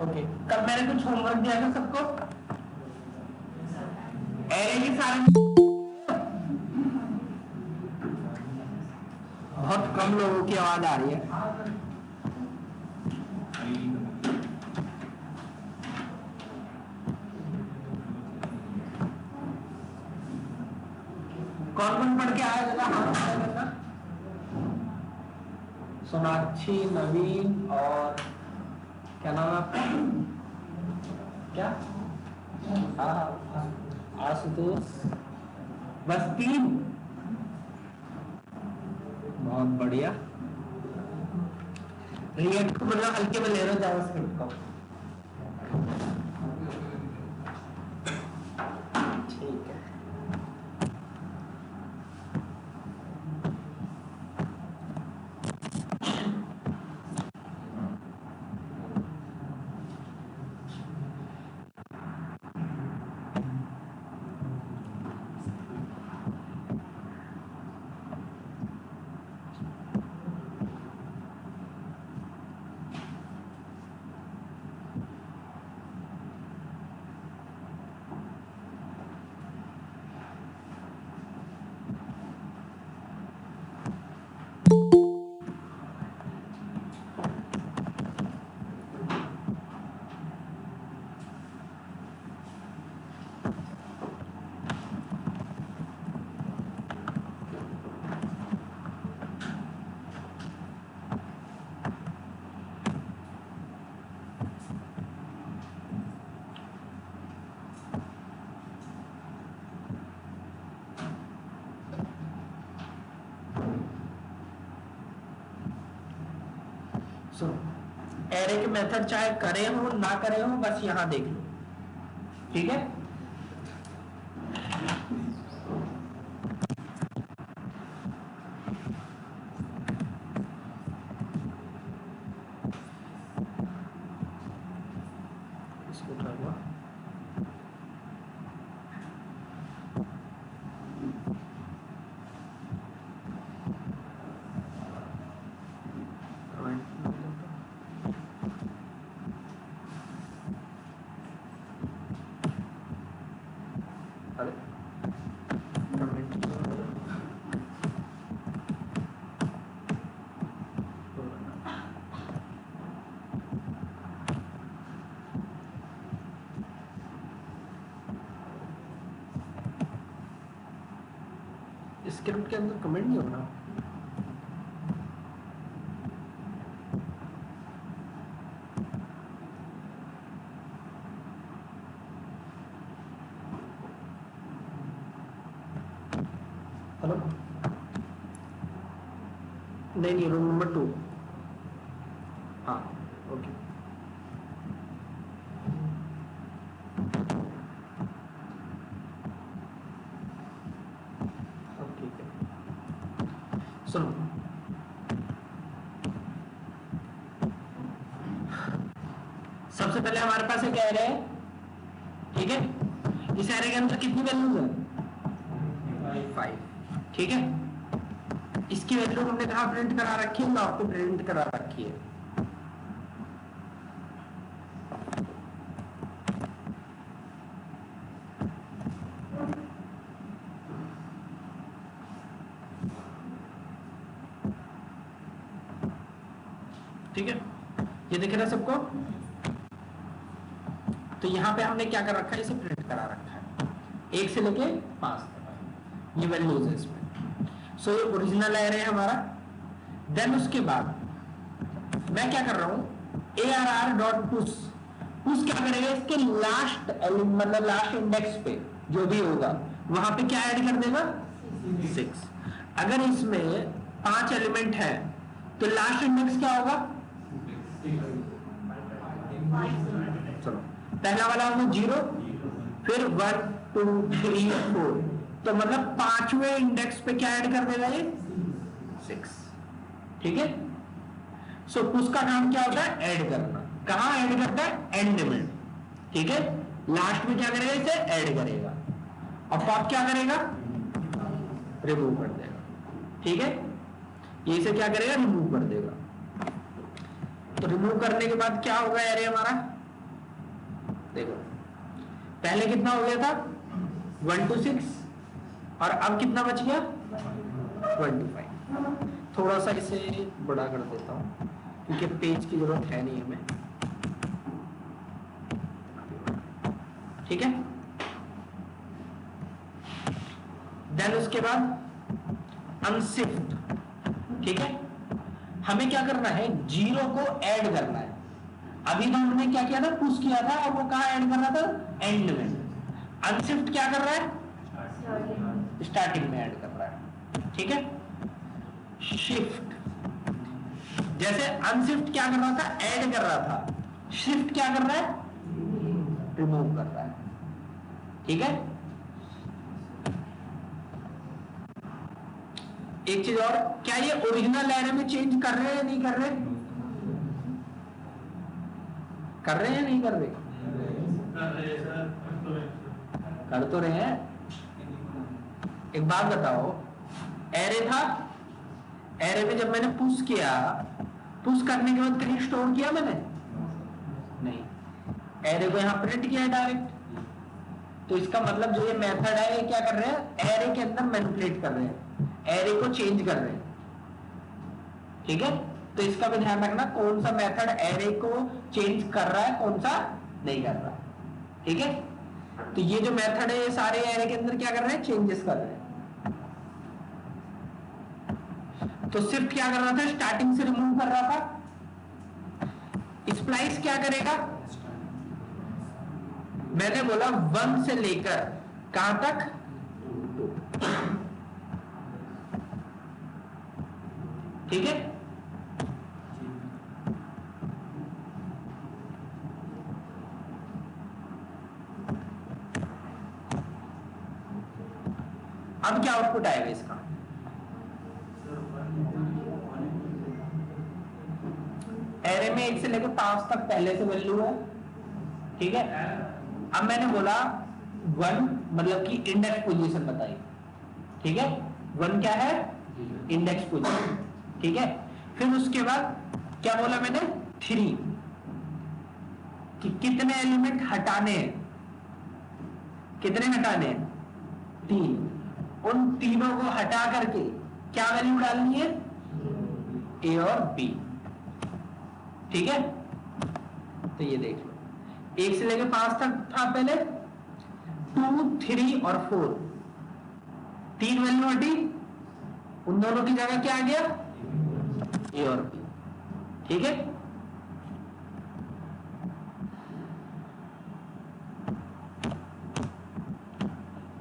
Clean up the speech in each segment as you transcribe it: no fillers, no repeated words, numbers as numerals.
Okay, कल मैंने कुछ होमवर्क दिया था सबको, एरे के सारे बहुत कम लोगों की आवाज आ रही है। कौन कौन पढ़ के आया जरा हाथ खड़ा करना। सोनाक्षी, नवीन और क्या नाम है आपका, क्या आशुतोष, बस 3। बहुत बढ़िया। रिएक्ट को मतलब हल्के में ले रहे हो जावास्क्रिप्ट को, ठीक है। एरे के मेथड चाहे करे हो ना करे हो, बस यहां देख लो, ठीक है। इसको उठा हुआ स्क्रिप्ट के अंदर कमेंट नहीं होना। हेलो, नहीं रूम नंबर 2। हाँ ओके, ठीक है। सुनो, सबसे पहले हमारे पास एक एरे है, ठीक है। इस एरे के अंदर कितनी वैल्यूज है? 5, ठीक है। इसकी वैल्यू हमने कहा प्रिंट करा रखी है, लॉग पे प्रिंट करा रखी है। ठीक है, ये दिख रहा है सबको। तो यहां पे हमने क्या कर रखा है, इसे प्रिंट करा रखा है 1 से लेके 5 तक, ये वैल्यूज है इसमें। सो ये ओरिजिनल एरे है हमारा। देन उसके बाद मैं क्या कर रहा हूं, ARR.push, पुश क्या करेगा, इसके लास्ट मतलब लास्ट इंडेक्स पे जो भी होगा वहां पे क्या ऐड कर देगा, 6। अगर इसमें 5 एलिमेंट है तो लास्ट इंडेक्स क्या होगा, चलो पहला वाला होगा 0, फिर 1 2 3 4, तो मतलब 5वें इंडेक्स पे क्या ऐड कर देगा ये, 6, ठीक है। सो पुश का काम क्या होता है, ऐड करना। कहां ऐड करता है, एंड में, ठीक है। लास्ट में क्या करेगा, इसे ऐड करेगा, और पॉप क्या करेगा, रिमूव कर देगा, ठीक है। ये इसे क्या करेगा, रिमूव कर देगा। तो रिमूव करने के बाद क्या होगा एरे हमारा, देखो पहले कितना हो गया था 1 to 6 और अब कितना बच गया 1 to 5। थोड़ा सा इसे बड़ा कर देता हूं क्योंकि पेज की जरूरत है नहीं हमें, ठीक है। देन उसके बाद अनशिफ्ट, ठीक है। हमें क्या करना है, 0 को ऐड करना है। अभी तो हमने क्या किया था, पुश किया था और वो कहां ऐड कर रहा था, एंड में। अनशिफ्ट क्या कर रहा है, स्टार्टिंग में ऐड कर रहा है, ठीक है। शिफ्ट, जैसे अनशिफ्ट क्या कर रहा था, ऐड कर रहा था, शिफ्ट क्या कर रहा है, रिमूव कर रहा है, ठीक है। एक चीज और, क्या ये ओरिजिनल एरे में चेंज कर रहे हैं या नहीं कर रहे, कर रहे हैं नहीं कर रहे, कर तो रहे हैं। एक बात बताओ, एरे था, एरे में जब मैंने पुश किया, पुश करने के बाद कहीं स्टोर किया मैंने नहीं, एरे को यहां प्रिंट किया डायरेक्ट। तो इसका मतलब जो ये मेथड है ये क्या कर रहे हैं, एरे के अंदर मैनिपुलेट कर रहे हैं, एरे को चेंज कर रहे हैं, ठीक है। तो इसका भी ध्यान रखना, कौन सा मेथड एरे को चेंज कर रहा है, कौन सा नहीं कर रहा, ठीक है। तो ये जो मेथड है ये सारे एरे के अंदर क्या कर रहे हैं, चेंजेस कर रहे हैं। तो शिफ्ट क्या कर रहा था, स्टार्टिंग से रिमूव कर रहा था। स्प्लाइस क्या करेगा, मैंने बोला 1 से लेकर कहां तक, ठीक है। अब क्या आउटपुट आएगा इसका, एरे में 1 से लेकर 5 तक पहले से वैल्यू है, ठीक है। अब मैंने बोला 1 मतलब कि इंडेक्स पोजीशन बताई, ठीक है। 1 क्या है, इंडेक्स पोजीशन, ठीक है। फिर उसके बाद क्या बोला मैंने, 3 कि कितने एलिमेंट हटाने हैं, कितने हटाने हैं, 3। उन तीनों को हटा करके क्या वैल्यू डालनी है, ए और बी, ठीक है। तो ये देख लो, 1 से लेकर 5 तक था पहले, 2, 3 और 4, 3 वैल्यू हटी, उन दोनों की जगह क्या आ गया, ए और बी, ठीक है।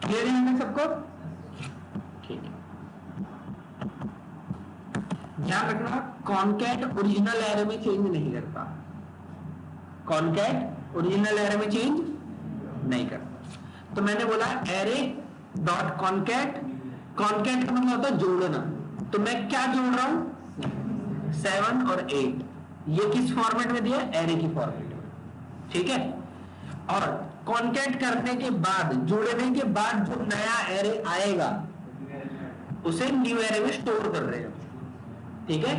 क्लियर है सबको, ठीक है। ध्यान रखना, कॉनकैट ओरिजिनल एरे में चेंज नहीं करता, कॉनकैट ओरिजिनल एरे में चेंज नहीं करता। तो मैंने बोला एरे डॉट कॉनकैट, कॉनकैट का मतलब होता है जोड़ना। तो मैं क्या जोड़ रहा हूं, 7 और 8, ये किस फॉर्मेट में दिया, एरे की फॉर्मेट में, ठीक है। और कॉनकैट करने के बाद, जोड़ने के बाद जो नया एरे आएगा उसे न्यू एरे में स्टोर कर रहे हैं, ठीक है।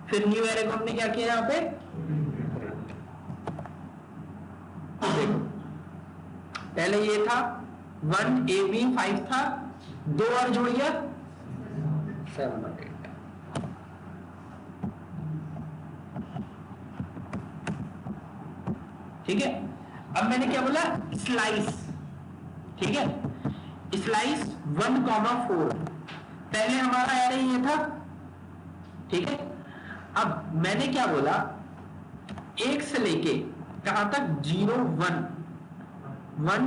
फिर न्यू एरे को हमने क्या किया, यहां पे देखो, पहले ये था 1 A B 5 था, 2 और जोड़ गया 7 और 8, ठीक है। अब मैंने क्या बोला, स्लाइस, ठीक है। स्लाइस 1,4, पहले हमारा एरे ये था, ठीक है। अब मैंने क्या बोला, 1 से लेके कहां तक, 0, 1, 1,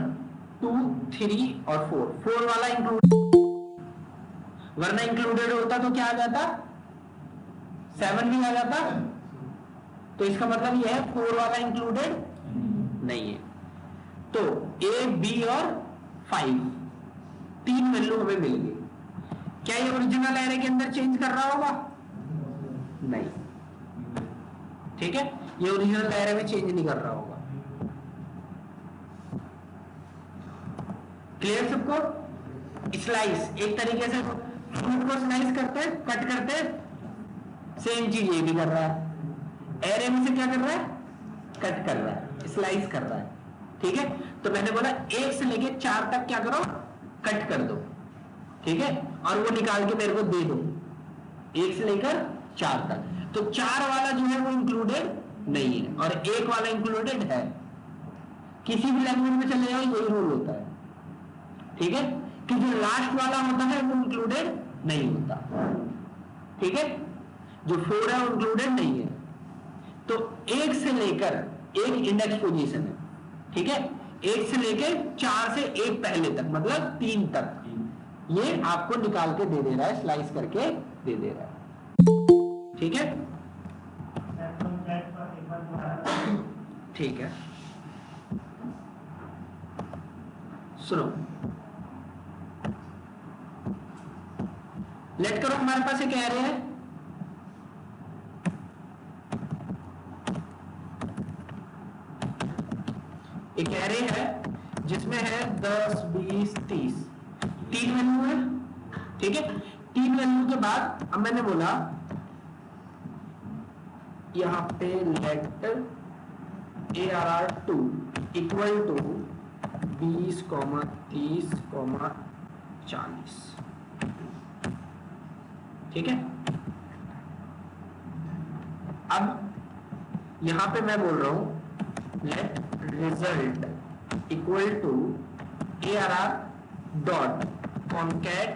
2, 3 और 4 वाला इंक्लूड, वरना इंक्लूडेड होता तो क्या आ जाता, 7 भी आ जाता। तो इसका मतलब यह है 4 वाला इंक्लूडेड नहीं है। तो A, B और 5, 3 वैल्यू हमें मिल गई। क्या ये ओरिजिनल एरे के अंदर चेंज कर रहा होगा, नहीं, ठीक है। ये ओरिजिनल एरे में चेंज नहीं कर रहा होगा। क्लियर सबको। स्लाइस एक तरीके से फ्रूट को स्लाइस करते हैं, कट करते हैं, सेम चीज ये भी कर रहा है, एरे में से क्या कर रहा है, कट कर रहा है, स्लाइस कर रहा है, ठीक है, तो मैंने बोला 1 से लेके 4 तक क्या करो, कट कर दो, ठीक है, और वो निकाल के मेरे को दे दो 1 से लेकर 4 तक। तो 4 वाला जो है वो इंक्लूडेड नहीं है और 1 वाला इंक्लूडेड है। किसी भी लैंग्वेज में चले जाओ यही रूल होता है, ठीक है, कि जो लास्ट वाला होता है वो इंक्लूडेड नहीं होता, ठीक है, जो 4 है वो इंक्लूडेड नहीं है। तो 1 से लेकर एक इंडेक्स पोजीशन है, ठीक है, 1 से लेकर 4 से 1 पहले तक, मतलब 3 तक, ये आपको निकाल के दे रहा है, स्लाइस करके दे रहा है, ठीक है, ठीक है। सुनो, लेट करो, हमारे पास एक एरे है, एक एरे है जिसमें है 10, 20, 30, 3 वैल्यू है, ठीक है। 3 वैल्यू के बाद अब मैंने बोला यहां पे लेट ARR2 इक्वल टू 20, 30, 40, ठीक है। अब यहां पे मैं बोल रहा हूं let result equal to ARR dot concat,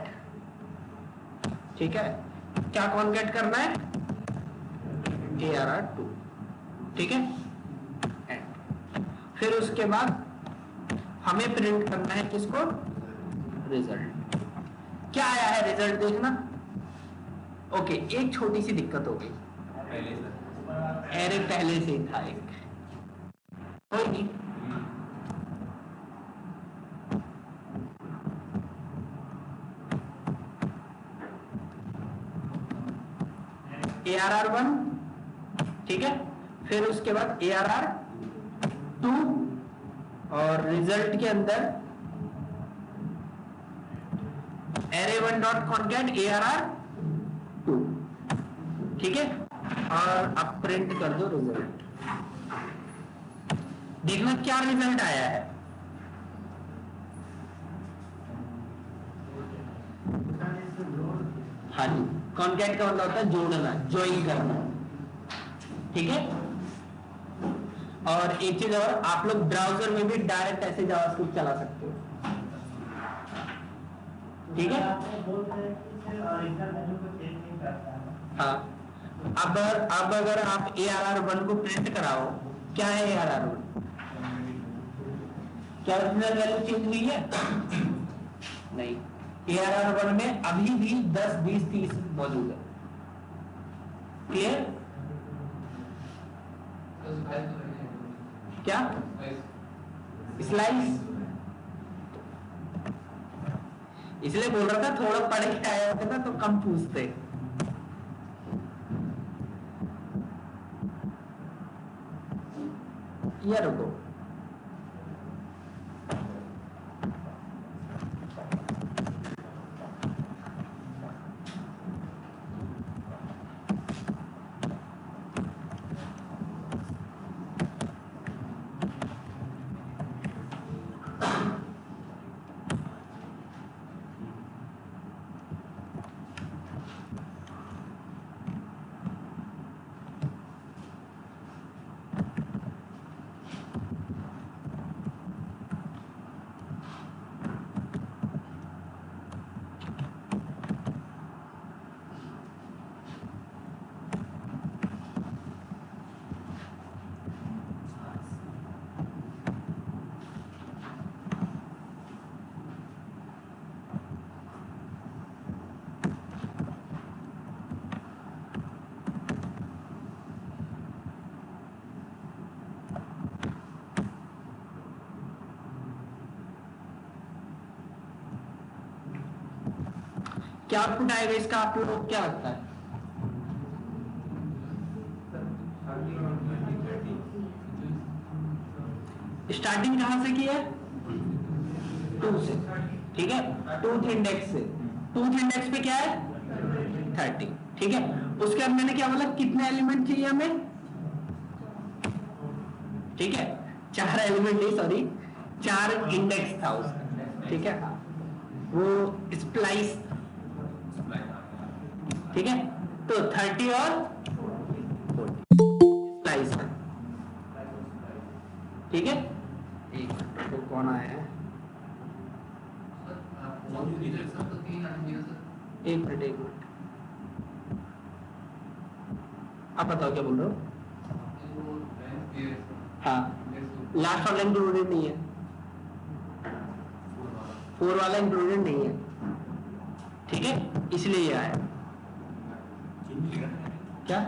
ठीक है, क्या कॉन्कैट करना है, ARR2, ठीक है। फिर उसके बाद हमें प्रिंट करना है किसको, रिजल्ट। क्या आया है रिजल्ट देखना। ओके, एक छोटी सी दिक्कत हो गई, एरे पहले से ही था एक, कोई नहीं, ARR1, ठीक है, फिर उसके बाद ARR2 और रिजल्ट के अंदर array1 डॉट कॉन्कैट ARR2, ठीक है, और अब प्रिंट कर दो रिजल्ट। देखना क्या रिजल्ट आया है, हाँ जी, कॉन्कैट का मतलब होता है जोड़ना, ज्वाइन करना, ठीक है। और एक चीज और, आप लोग ब्राउजर में भी डायरेक्ट ऐसे जावास्क्रिप्ट चला सकते हो, ठीक है। हाँ, अब अगर आप ARR1 को प्रिंट कराओ, क्या है ARR1, क्या ओरिजिनल वैल्यू चेंज हुई है, नहीं, ARR1 में अभी भी 10, 20, 30 मौजूद है, क्लियर। क्या स्लाइस, इसलिए बोल रहा था थोड़ा पढ़ के आया होता था तो कम पूछते। ये रुको, क्या आउटपुट आएगा इसका, आप लोगों को क्या लगता है। स्टार्टिंग कहां से की है, 2 से, ठीक है, 2th इंडेक्स से, 2th इंडेक्स पे क्या है 30, ठीक है। उसके बाद मैंने क्या बोला, कितने एलिमेंट चाहिए हमें, ठीक है, 4 एलिमेंट नहीं, सॉरी 4 इंडेक्स था उसका, ठीक है, वो स्प्लाइस, ठीक है, तो 30 और 40 स्प्लाइस है, ठीक है। एक तो कौन आया है, एक मिनट, आप बताओ क्या बोल रहे हो। हाँ, लास्ट वाला इंक्लूडेड नहीं है, 4 वाला इंक्लूडेड नहीं है, ठीक है, इसलिए ये आया। क्या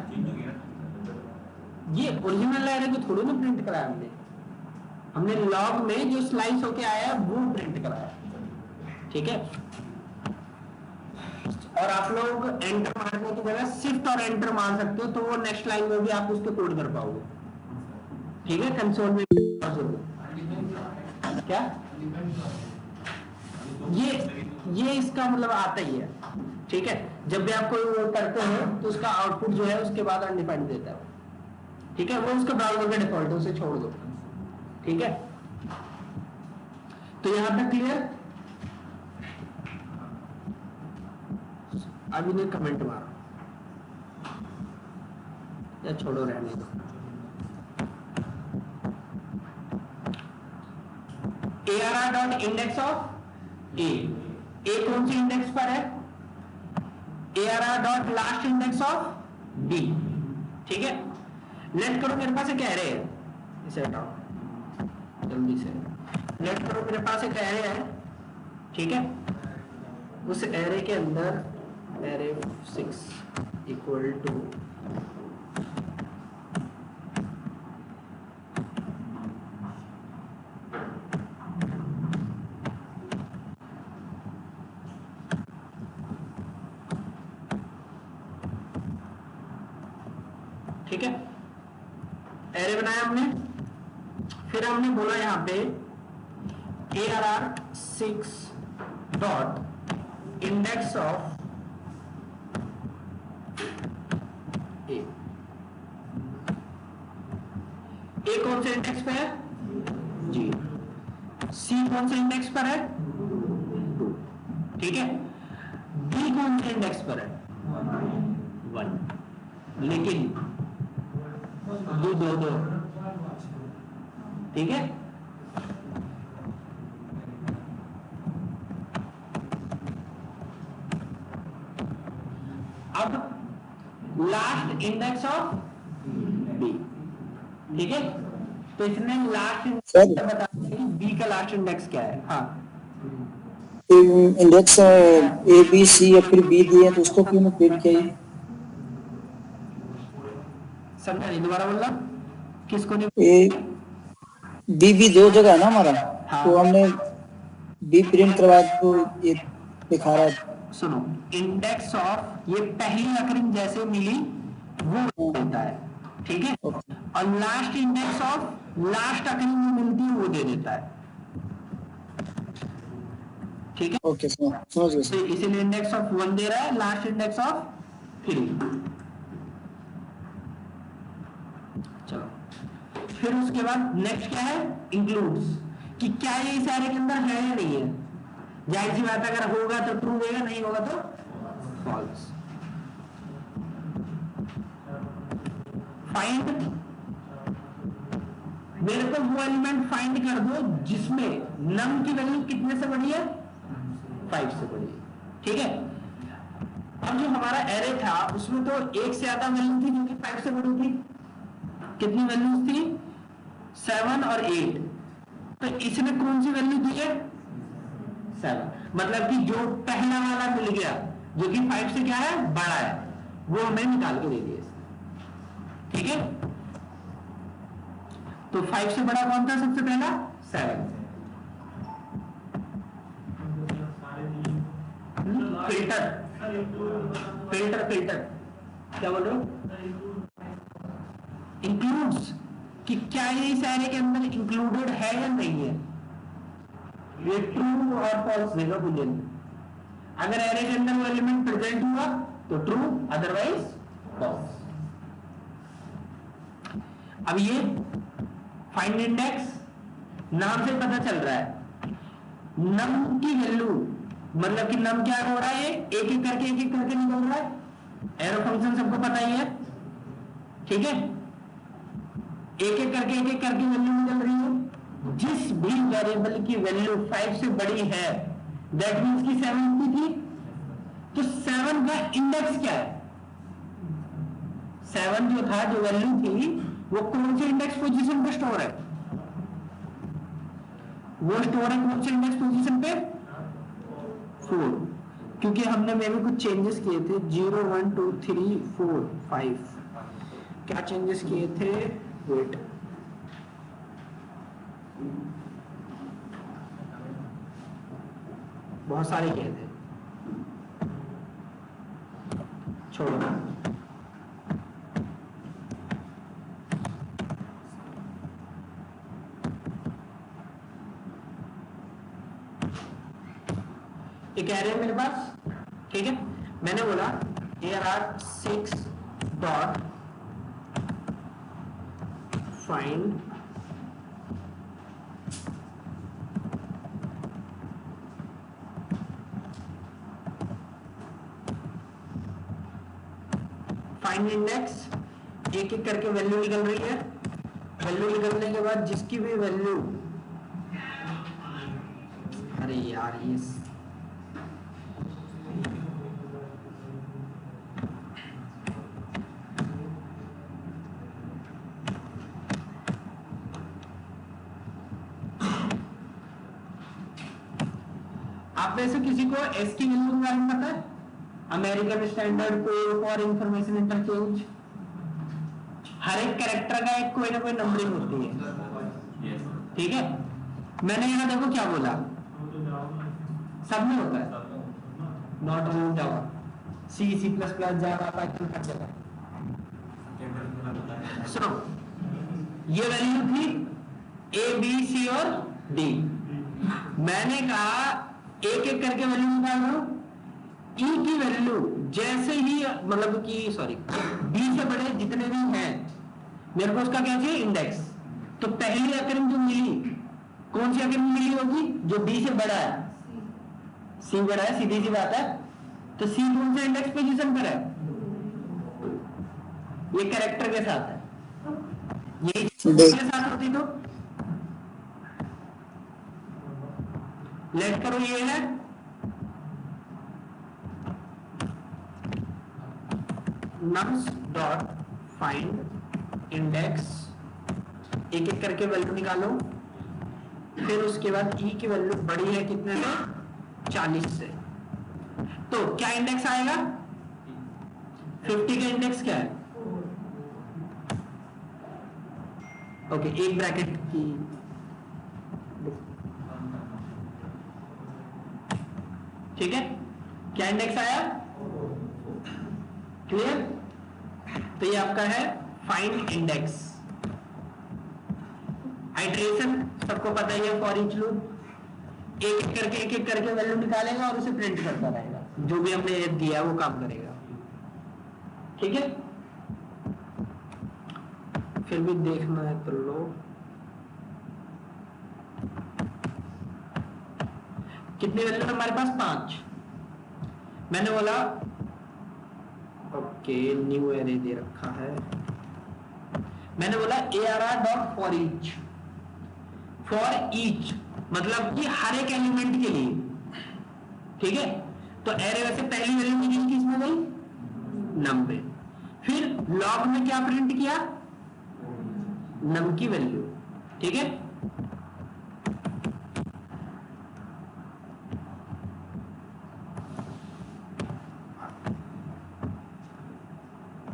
ये ओरिजिनल एरे को थोड़ी ना प्रिंट कराया हमने लॉग में जो स्लाइस होके आया वो प्रिंट कराया, ठीक है। और आप लोग एंटर मारने की जगह शिफ्ट और एंटर मार सकते हो, तो वो नेक्स्ट लाइन में भी आप उसको कोड कर पाओगे, ठीक है, कंसोल में। क्या ये इसका मतलब आता ही है, ठीक है। जब भी आप कोई वो करते हो तो उसका आउटपुट जो है उसके बाद अनडिफाइंड देता है, ठीक है, वो उसका ब्राउजर का डिफॉल्ट है, उसे छोड़ दो, ठीक है। तो यहां तक क्लियर। अभी ने कमेंट मारा या छोड़ो, रहने दो। ARR dot index of A कौन सी इंडेक्स पर है, ARR dot last index of B, ठीक है। लेट करो, मेरे पास एक एरे है, इसे हटाओ जल्दी से। लेट करो, मेरे पास एक एरे है, ठीक है, उस एरे के अंदर एरे 6 इक्वल टू ठीक है, एरे बनाया हमने। फिर हमने बोला यहां पे ARR 6 dot index of A कौन से इंडेक्स पे है जी, सी कौन से इंडेक्स पर है 2, ठीक है, बी कौन से इंडेक्स पर है 1, लेकिन दो, ठीक है। अब लास्ट इंडेक्स ऑफ बी, ठीक है, तो इसने लास्ट बता दिया कि बी का लास्ट इंडेक्स क्या है। हाँ, इंडेक्स ए बी सी या फिर बी दिए तो उसको क्यों प्रिंट किया, समझा नहीं, दोबारा बोलना, किसको नहीं, ए बी भी 2 जगह है ना हमारा। हाँ। तो हमने बी प्रिंट करवाया तो ये दिखा रहा है। सुनो, इंडेक्स ऑफ ये पहली अक्षर जैसे मिली वो होता है, ठीक है, और लास्ट इंडेक्स ऑफ लास्ट अक्षर जो मिलती है वो दे देता है, ठीक है। ओके, समझ गए। इसीलिए इंडेक्स ऑफ 1 दे रहा है, लास्ट इंडेक्स ऑफ 3। चलो, फिर उसके बाद नेक्स्ट क्या है, इंक्लूड्स, कि क्या ये इस एरे के अंदर है या नहीं है। जाहिर सी बात, अगर होगा तो ट्रू देगा, नहीं होगा तो फॉल्स। फाइंड, मेरे को वो एलिमेंट फाइंड कर दो जिसमें नम की वैल्यू कितने से बड़ी है 5 से बड़ी है, ठीक है। अब जो हमारा एरे था उसमें तो एक से ज्यादा वैल्यू थी जो कि 5 से बड़ी थी। कितनी वैल्यूज थी 7 और 8, तो इसने कौन सी वैल्यू दी है 7, मतलब कि जो पहला वाला मिल गया जो कि 5 से क्या है बड़ा है वो हमें निकाल के दे दिया, ठीक है। तो 5 से बड़ा कौन था सबसे पहला 7। फिल्टर फिल्टर फिल्टर क्या बोल रहे हो, इंक्लूड्स, कि क्या ये इस एरे के अंदर इंक्लूडेड है या नहीं है, ये ट्रू और फॉल्स देगा बुलियन। अगर एरे के अंदर वो एलिमेंट प्रेजेंट हुआ तो ट्रू, अदरवाइज फॉल्स। अब ये फाइंड इंडेक्स नाम से पता चल रहा है नम की वैल्यू, मतलब कि नम क्या हो रहा है, एक एक करके निकल रहा है। एरो फंक्शन सबको पता ही है, ठीक है, एक एक करके वैल्यू निकल रही है। जिस भी वेरिएबल की वैल्यू 5 से बड़ी है दैट मींस की 7 की थी, तो 7 का इंडेक्स क्या है, 7 जो था, जो वैल्यू थी, वो कौन से इंडेक्स पोजीशन पे स्टोर है, वो स्टोर है कौन से इंडेक्स पोजीशन पे, 4, क्योंकि हमने में भी कुछ चेंजेस किए थे, 0 1 2 3 4 5, क्या चेंजेस किए थे, वेट, बहुत सारे किए थे, छोड़ो। एक एरे है मेरे पास, ठीक है, मैंने बोला ARR6 डॉट फाइंड इंडेक्स, एक एक करके वैल्यू निकल रही है। वैल्यू निकलने के बाद जिसकी भी वैल्यू, अरे यार ये आप में से किसी को एस की वैल्यू के बारे में पता है, American standard code for information interchange, हर एक कैरेक्टर का एक कोई ना कोई नंबरिंग होती है, ठीक है, मैंने यहाँ देखो क्या बोला, सब में होता है, not only Java, C++, Java, Python, हर जगह। सुनो, ये वैल्यू थी A, B, C और D, मैंने कहा एक एक करके वैल्यू निकाल रहा हूं, E की वैल्यू जैसे ही, मतलब कि सॉरी, B से बड़े जितने भी हैं मेरे को उसका क्या चाहिए, इंडेक्स। तो पहली अकरम जो मिली, कौन सी अकरम मिली होगी, जो B से बड़ा है, C बड़ा है, सीधी सी बात है, तो C कौन से इंडेक्स पोजीशन पर है, ये कैरेक्टर के साथ है, यही के साथ होती तो लेट करो, ये है nums डॉट फाइंड इंडेक्स, एक एक करके वैल्यू निकालो, फिर उसके बाद ई की वैल्यू बड़ी है कितने से, 40 से, तो क्या इंडेक्स आएगा, 50 का इंडेक्स क्या है, ओके, एक ब्रैकेट की, ठीक है, क्या इंडेक्स आया, क्लियर, तो ये आपका है फाइंड इंडेक्स। आइटरेशन सबको पता ही है, फॉर ईच लूप, एक एक करके वैल्यू निकालेगा और उसे प्रिंट करता रहेगा, जो भी हमने दिया वो काम करेगा, ठीक है, फिर भी देखना है तो लो, कितनी वैल्यू हमारे पास, 5, मैंने बोला ओके, न्यू एरे दे रखा है, मैंने बोला ARR डॉट फॉर ईच, मतलब कि हर एक एलिमेंट के लिए, ठीक है, तो एरे वैसे पहली वैल्यू निकली किसमें गई, नम पे, फिर लॉग में क्या प्रिंट किया, नम की वैल्यू, ठीक है,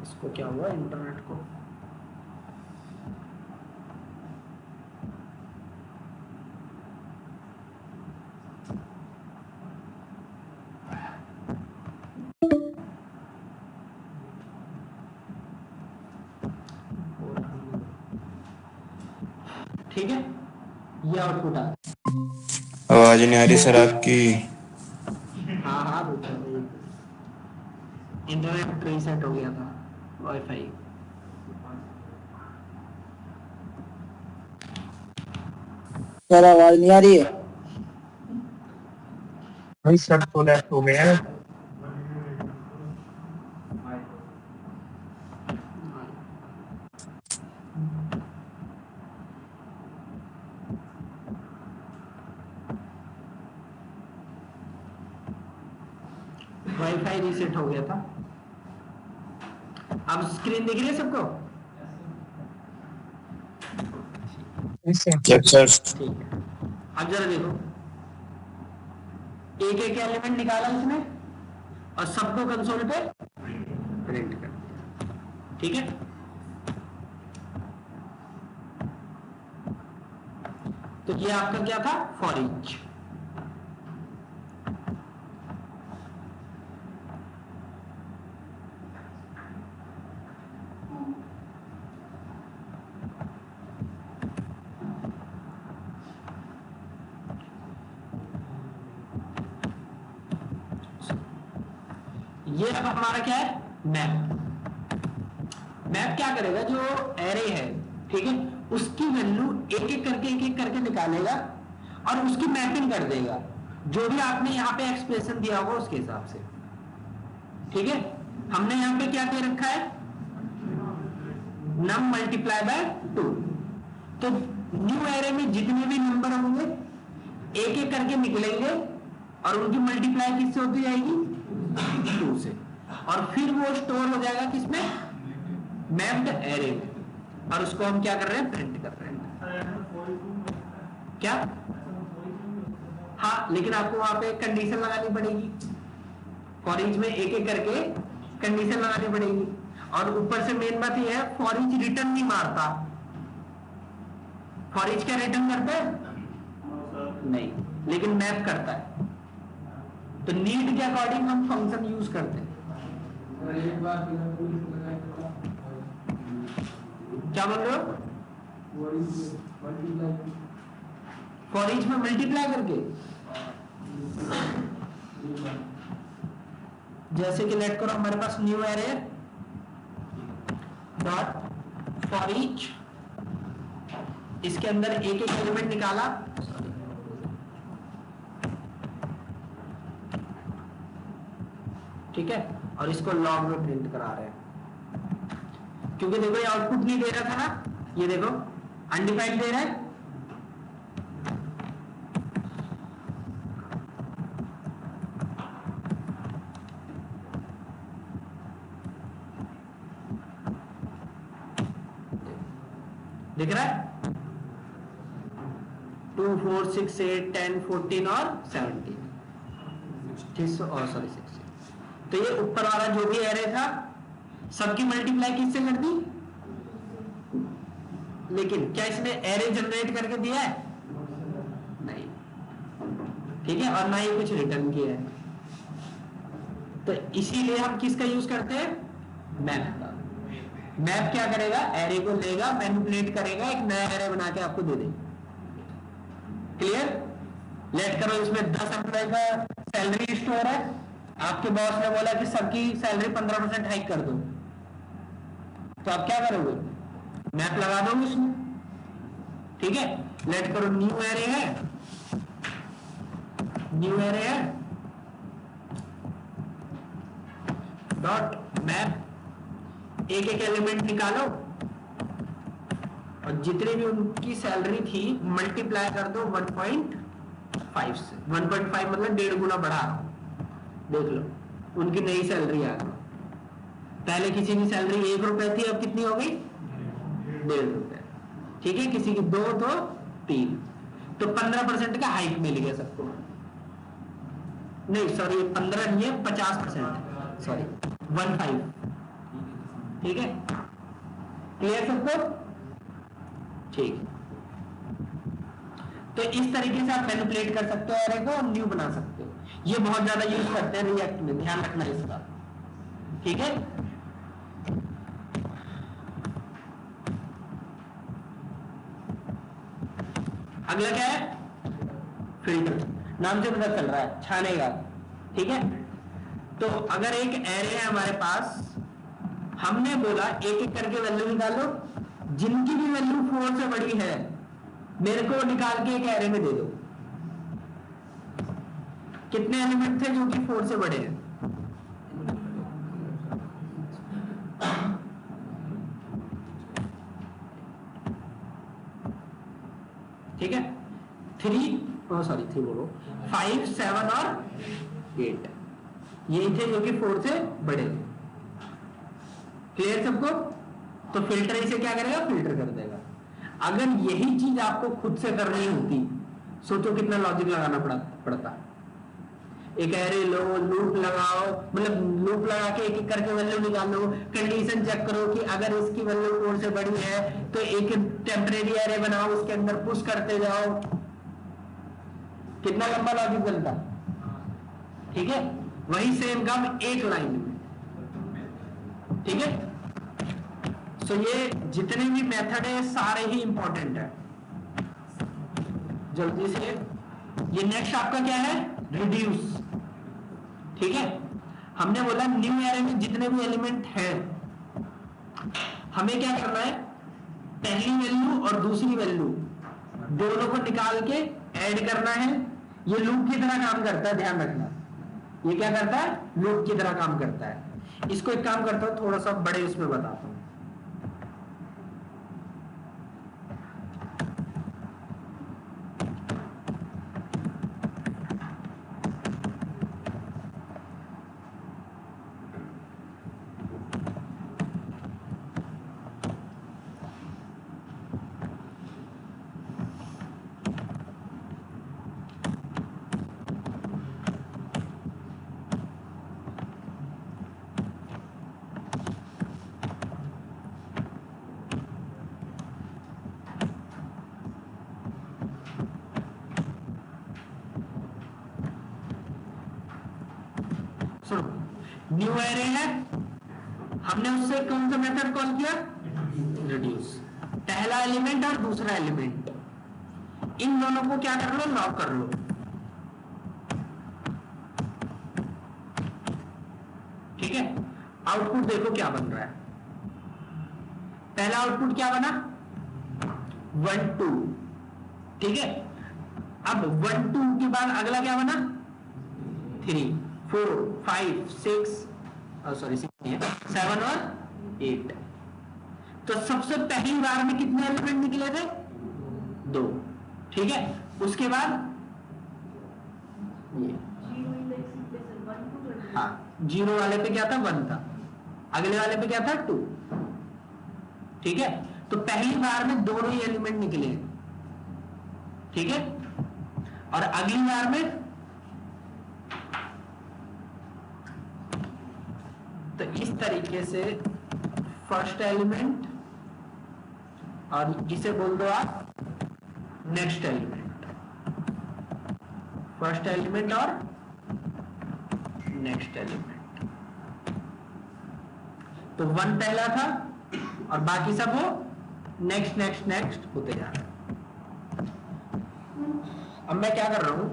इसको क्या हुआ इंटरनेट को, ठीक है, ये आउटपुट आ, आवाज नहीं आ रही सर आपकी, हाँ हाँ इंटरनेट रीसेट हो गया था, वाईफाई, सर आवाज नहीं आ रही है। भाई सर तो लेफ्ट हो गया है। वाईफाई रीसेट हो गया था। अब स्क्रीन दिख रही है सबको? Yes sir. ठीक है, अब जरा देखो, एक एक एलिमेंट निकाला उसने और सबको कंसोल पे प्रिंट कर दिया। ठीक है, तो ये आपका क्या था? For each. ये अब हमारा क्या है? मैप। मैप क्या करेगा? जो एरे है, ठीक है, उसकी वैल्यू एक एक करके निकालेगा और उसकी मैपिंग कर देगा जो भी आपने यहाँ पे एक्सप्रेशन दिया होगा उसके हिसाब से। ठीक है, हमने यहाँ पे क्या दे रखा है? नम मल्टीप्लाई बाय 2। तो न्यू एरे में जितने भी नंबर होंगे एक एक करके निकलेंगे और उनकी मल्टीप्लाई किससे होती जाएगी? 2 से। और फिर वो स्टोर हो जाएगा किसमें? मैप्ड एरे में। और उसको हम क्या कर रहे हैं? प्रिंट कर रहे हैं। क्या? हाँ, लेकिन आपको वहां पे कंडीशन लगानी पड़ेगी। फॉर ईच में एक एक करके कंडीशन लगानी पड़ेगी। और ऊपर से मेन बात यह है, फॉर ईच रिटर्न नहीं मारता। फॉर ईच क्या रिटर्न करता है? नहीं, लेकिन मैप करता है। तो नीड के अकॉर्डिंग हम फंक्शन यूज करते हैं। क्या बोल रहे हो? फॉर ईच में मल्टीप्लाई करके, जैसे कि लेट करो हमारे पास new array dot for each, इसके अंदर एक एक एलिमेंट निकाला, ठीक है, और इसको लॉग में प्रिंट करा रहे हैं। क्योंकि देखो ये आउटपुट नहीं दे रहा था ना, ये देखो अनडिफाइंड दे रहा है। दिख रहा है? 2 4 6 8 10 14 और 17, और सॉरी 16। तो ये ऊपर वाला जो भी एरे था सबकी मल्टीप्लाई किससे कर दी? लेकिन क्या इसने एरे जनरेट करके दिया है? नहीं। ठीक है, और ना ही कुछ रिटर्न किया है। तो इसीलिए हम किसका यूज करते हैं? मैप का। मैप क्या करेगा? एरे को लेगा, मैनिपुलेट करेगा, एक नया एरे बना के आपको दे देगा। क्लियर? लेट करो इसमें 10 एम्प्लॉय का सैलरी स्टोर है, आपके बॉस ने बोला कि सबकी सैलरी 15% हाइक कर दो, तो आप क्या करोगे? मैप लगा दोगे उसमें। ठीक है, लेट करो न्यू एरे है, न्यू एरे है डॉट मैप, एक एक एलिमेंट निकालो और जितनी भी उनकी सैलरी थी मल्टीप्लाई कर दो 1.5 से। 1.5 मतलब 1.5 गुना बढ़ा। देख लो उनकी नई सैलरी आ गई। पहले किसी की सैलरी 1 रुपए थी, अब कितनी हो गई? 1.5 रुपए। ठीक है, किसी की 2 तो 3, तो 15% का हाइक मिल गया सबको। नहीं सॉरी, 15 नहीं है, 50%, सॉरी 15। ठीक है, क्लियर सबको? ठीक है, तो इस तरीके से आप मैनिपुलेट कर सकते हो एरे को और न्यू बना सकते हो। ये बहुत ज्यादा यूज करते हैं रिएक्ट में, ध्यान रखना इसका। ठीक है, अगला क्या है? फिल्टर। नाम से पता चल रहा है, छानेगा। ठीक है, तो अगर एक एरे है हमारे पास, हमने बोला एक एक करके वैल्यू निकालो, जिनकी भी वैल्यू 4 से बड़ी है मेरे को निकाल के एक एरे में दे दो, कितने एलिमेंट थे जो कि 4 से बड़े हैं? ठीक है, 3 बोलो, 5, 7 और 8 यही थे जो कि 4 से बड़े थे। क्लियर सबको? तो फिल्टर इसे क्या करेगा? फिल्टर कर देगा। अगर यही चीज आपको खुद से करनी होती, सोचो कितना लॉजिक लगाना पड़ता। एक एरे लो, लूप लगाओ, मतलब लूप लगा के एक एक करके वैल्यू निकालो, कंडीशन चेक करो कि अगर इसकी वैल्यू 4 से बड़ी है तो एक टेम्परेरी एरे बनाओ, उसके अंदर पुश करते जाओ, कितना लंबा लॉजिक बनता। ठीक है, वही सेम काम एक लाइन में। ठीक है, सो ये जितने भी मेथड है सारे ही इंपॉर्टेंट है। जल्दी से ये नेक्स्ट आपका क्या है? रिड्यूस। ठीक है, हमने बोला न्यू एरे में जितने भी एलिमेंट हैं हमें क्या करना है? पहली वैल्यू और दूसरी वैल्यू दोनों को निकाल के ऐड करना है। ये लूप की तरह काम करता है, ध्यान रखना। ये क्या करता है? लूप की तरह काम करता है। इसको एक काम करता हूं, थोड़ा सा बड़े उसमें बताता हूं। न्यू एरे है, हमने उससे कौन सा मेथड कॉल किया? रिड्यूस। पहला एलिमेंट और दूसरा एलिमेंट, इन दोनों को क्या कर लो? लॉक कर लो। ठीक है, आउटपुट देखो क्या बन रहा है। पहला आउटपुट क्या बना? 1 2। ठीक है, अब 1 2 के बाद अगला क्या बना? 3 4 5 6 सॉरी 7 और 8। तो सबसे पहली बार में कितने एलिमेंट निकले थे? 2। ठीक है, उसके बाद ये हाँ, 0 वाले पे क्या था? 1 था, अगले वाले पे क्या था? 2। ठीक है, तो पहली बार में दोनों ही एलिमेंट निकले। ठीक है, और अगली बार में तो इस तरीके से फर्स्ट एलिमेंट और इसे बोल दो आप नेक्स्ट एलिमेंट, फर्स्ट एलिमेंट और नेक्स्ट एलिमेंट। तो 1 पहला था और बाकी सब वो नेक्स्ट नेक्स्ट नेक्स्ट होते जा रहे हैं। अब मैं क्या कर रहा हूं,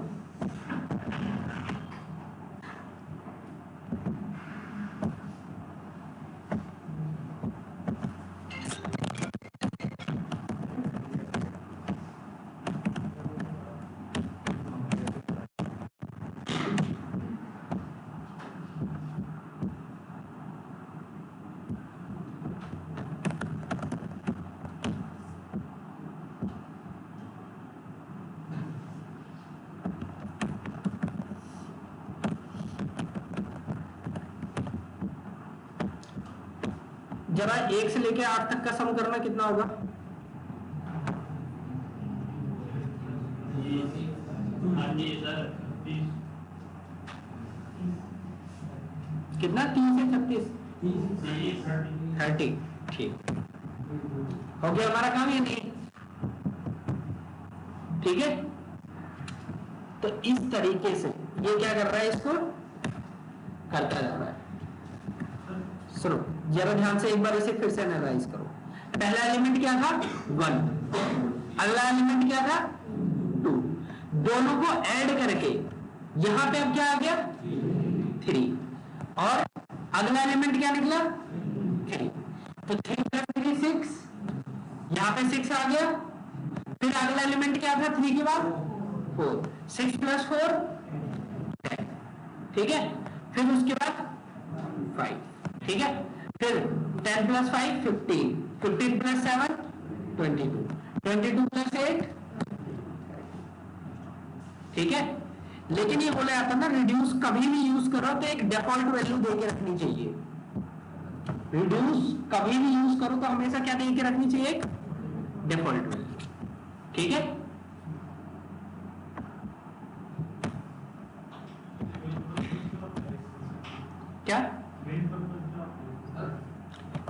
जरा 1 से लेके 8 तक का सम करना कितना होगा? कितना? 3 से 36 30। ठीक हो गया हमारा काम या नहीं? ठीक है, तो इस तरीके से ये क्या कर रहा है? इसको करता जा रहा है। सुनो जरा ध्यान से एक बार इसे फिर से एनालाइज करो। पहला एलिमेंट क्या था? 1, अगला एलिमेंट क्या था? 2। दोनों को ऐड करके यहां पे अब क्या आ गया? 3, और अगला एलिमेंट क्या निकला? 3। तो 3 + 3 6, यहां पे 6 आ गया, फिर अगला एलिमेंट क्या था 3 के बाद 4, 6 + 4 10, ठीक है। फिर उसके बाद 5, ठीक है। फिर 10 + 5 15, 15 + 7 22, 22 + 8, ठीक है। लेकिन ये बोला जाता है ना, रिड्यूस कभी भी यूज करो तो एक डिफॉल्ट वैल्यू दे के रखनी चाहिए। रिड्यूस कभी भी यूज करो तो हमेशा क्या दे के रखनी चाहिए, एक डिफॉल्ट वैल्यू, ठीक है। क्या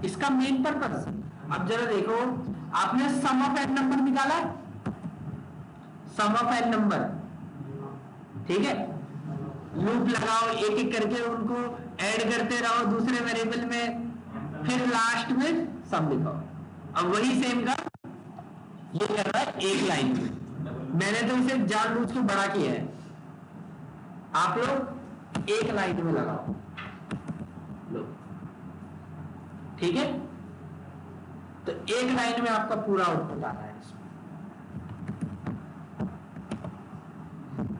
इसका मेन पर्पस, अब जरा देखो, आपने सम ऑफ एन नंबर निकाला, सम ऑफ एन नंबर, ठीक है। लूप लगाओ, एक एक करके उनको ऐड करते रहो दूसरे वेरिएबल में, फिर लास्ट में सम लिखाओ। अब वही सेम का ये कर रहा है एक लाइन में। मैंने तो इसे जानबूझ के बड़ा किया है, आप लोग एक लाइन में लगाओ लो, ठीक है। तो एक लाइन में आपका पूरा आउटपुट आ रहा है। इसमें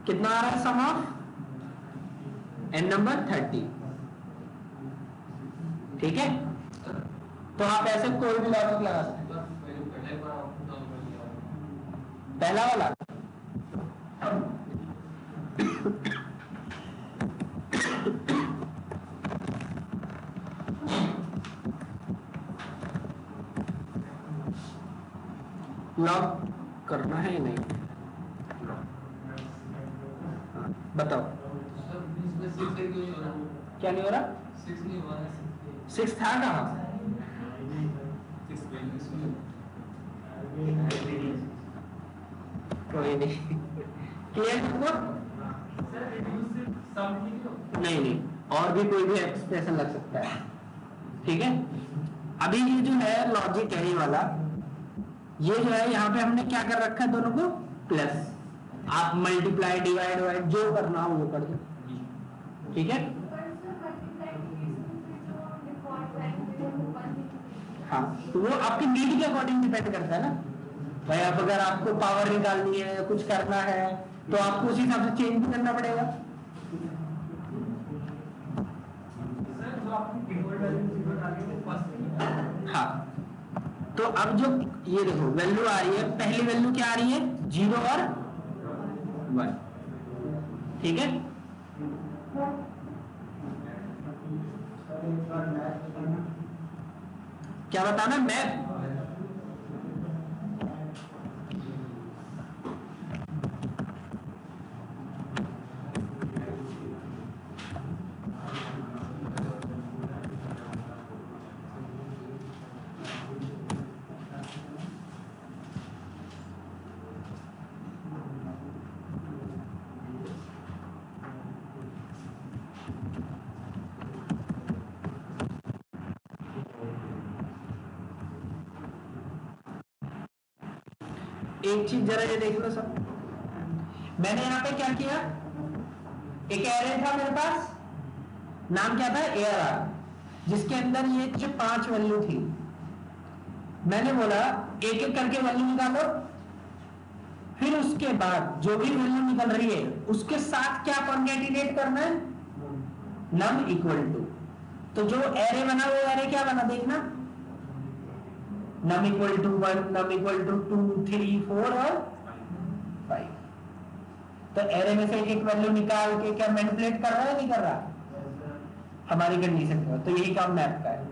कितना आ रहा है, सम ऑफ एन नंबर 30, ठीक है। तो आप ऐसे कोई भी लॉजिक लगा सकते हैं। पहला वाला लॉग करना है या नहीं, बताओ। क्या नहीं हो रहा, 6 था कहाँ, कोई नहीं, क्लियर हुआ? नहीं नहीं, और भी कोई भी एक्सप्रेशन लग सकता है, ठीक है। अभी ये जो है लॉजिक है ये वाला, ये जो है यहाँ पे हमने क्या कर रखा है, दोनों को प्लस। आप मल्टीप्लाई डिवाइड वाइड जो करना हो वो कर दो, ठीक है। हाँ, तो वो आपकी नीड के अकॉर्डिंग डिपेंड करता है ना भाई। आप अगर आपको पावर निकालनी है, कुछ करना है, तो आपको उसी हिसाब से चेंज भी करना पड़ेगा। हाँ, तो अब जो ये देखो वैल्यू आ रही है, पहली वैल्यू क्या आ रही है, 0 और 1, ठीक है। क्या बताना, मैप एक चीज जरा ये देख लो सब। मैंने यहां पे क्या किया, एक एरे था मेरे पास, नाम क्या था, ARR, जिसके अंदर ये जो 5 वैल्यू थी। मैंने बोला एक एक करके वैल्यू निकालो, फिर उसके बाद जो भी वैल्यू निकल रही है उसके साथ क्या कॉन्केटिनेट करना है, नम इक्वल टू। तो जो एरे बना वो एरे क्या बना देखना, num equal to 1, num equal to 2, 3, 4 और 5। तो एरे में से एक एक वैल्यू निकाल के क्या मैनिपुलेट कर रहा है, नहीं कर रहा, हमारी कंडीशन का। तो यही काम मैप का है।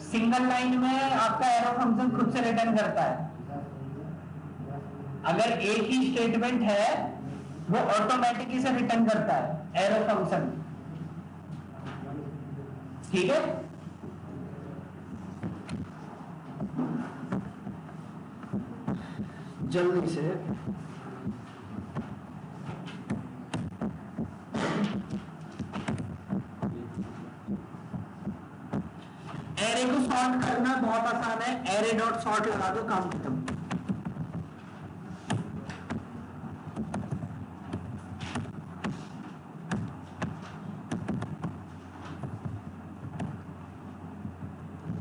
सिंगल लाइन में आपका एरो फंक्शन खुद से रिटर्न करता है। अगर एक ही स्टेटमेंट है वो ऑटोमेटिकली से रिटर्न करता है एरो फंक्शन, ठीक है। जल्दी से एरे को सॉर्ट करना बहुत आसान है, एरे डॉट सॉर्ट लगा दो, काम खत्म।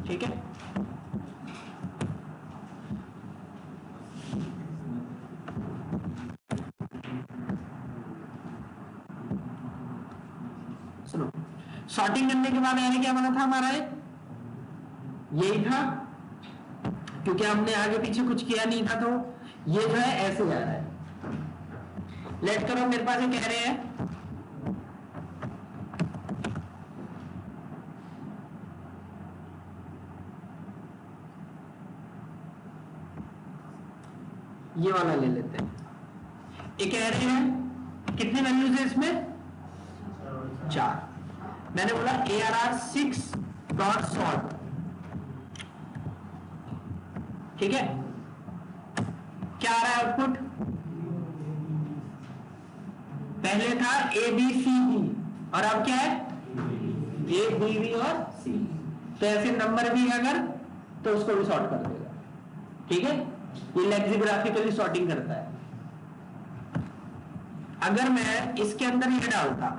ठीक है, सॉर्टिंग करने के बाद एरे क्या बना था हमारा, यही था, क्योंकि हमने आगे पीछे कुछ किया नहीं था, तो ये जो है ऐसे जा रहा है। लेट करो मेरे पास एक एरे है, ये वाला ले लेते हैं। एक एरे है, कितने वैल्यूज है इसमें, 4। मैंने बोला ARR 6 डॉट सॉर्ट, ठीक है। क्या आ रहा है आउटपुट, पहले था ABCD और अब क्या है ABV और C। तो ऐसे नंबर भी अगर तो उसको भी सॉर्ट कर देगा, ठीक है। ये लेक्सिग्राफिकली सॉर्टिंग करता है। अगर मैं इसके अंदर ये डालता,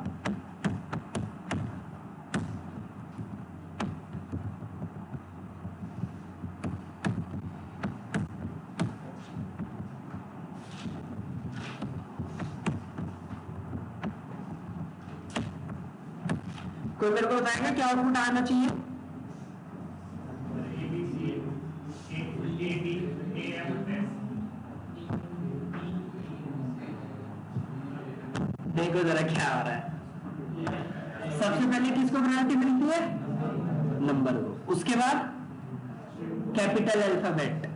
कोई मेरे को बताएगा क्या आउटपुट आना चाहिए, देखो जरा क्या आ रहा है। सबसे पहले किसको प्रायोरिटी मिलती है, नंबर को, उसके बाद कैपिटल अल्फाबेट,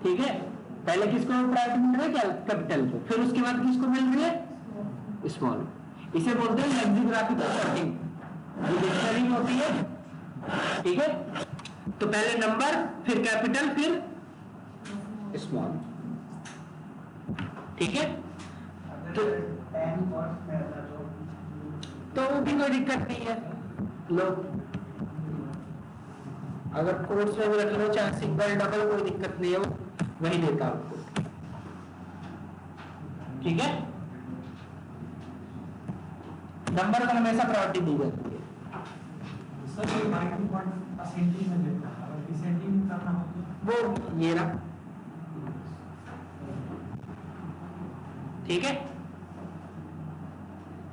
ठीक है। पहले किसको प्रायोरिटी मिल रही है, कैपिटल को, फिर उसके बाद किसको मिल रही है, स्मॉल। इसे बोलते हैं लेक्सिग्राफिकल सॉर्टिंग, जो डिक्शनरी में होती है, ठीक है। तो पहले नंबर, फिर कैपिटल, फिर स्मॉल, ठीक है। तो वो भी कोई दिक्कत नहीं है, लो अगर कोर्स में भी रख लो, चाहे सिंगल डबल, कोई दिक्कत नहीं है, वो वही देता आपको, ठीक है। नंबर को हमेशा प्रायोरिटी दी जाती है। वो ये ना, ठीक है।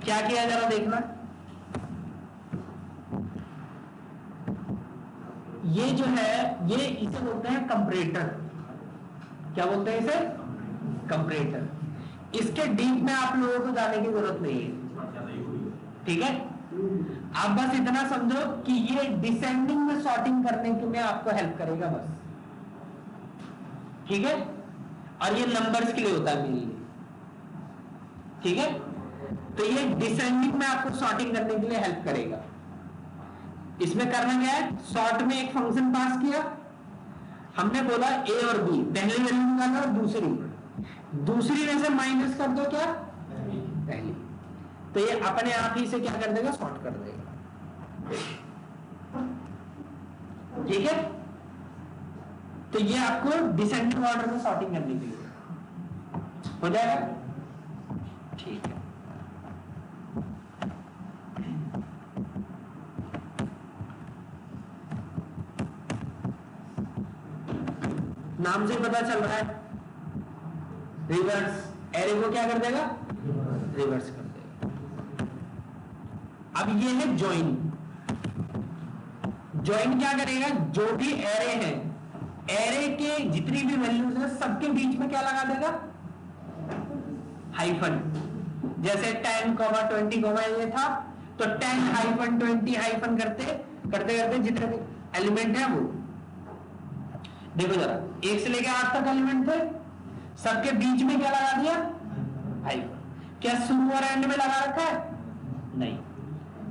क्या किया जरा देखना, ये जो है ये इसे बोलते हैं कंपैरेटर। क्या बोलते हैं इसे, कंपैरेटर। इसके डीप में आप लोगों को जाने की जरूरत नहीं है, ठीक है। आप बस इतना समझो कि ये डिसेंडिंग में सॉर्टिंग करने के में आपको हेल्प करेगा बस, ठीक है। और ये नंबर्स के लिए होता है मेरे लिए, ठीक है। तो ये डिसेंडिंग में आपको सॉर्टिंग करने के लिए हेल्प करेगा। इसमें करना क्या है, सॉर्ट में एक फंक्शन पास किया, हमने बोला A और B, पहली वैल्यू निकाला और दूसरी में से माइनस कर दो क्या, पहली। तो ये अपने आप ही से क्या कर देगा, सॉर्ट कर देगा, ठीक है। तो ये आपको डिसेंडिंग ऑर्डर में सॉर्टिंग करने के लिए हो जाएगा, ठीक है। नाम से पता चल रहा है, रिवर्स एरे को क्या कर देगा, रिवर्स कर देगा। अब ये है ज्वाइन। ज्वाइन क्या करेगा, जो भी एरे है, एरे के जितनी भी वैल्यूज है सबके बीच में क्या लगा देगा, हाइफन। जैसे 10, 20, ये था, तो 10 हाइफन 20 हाइफन करते करते करते जितने भी एलिमेंट है वो देखो जरा, 1 से लेकर 8 तक एलिमेंट थे, सबके बीच में क्या लगा दिया, हाइफन। क्या शुरू और एंड में लगा रखा है, नहीं।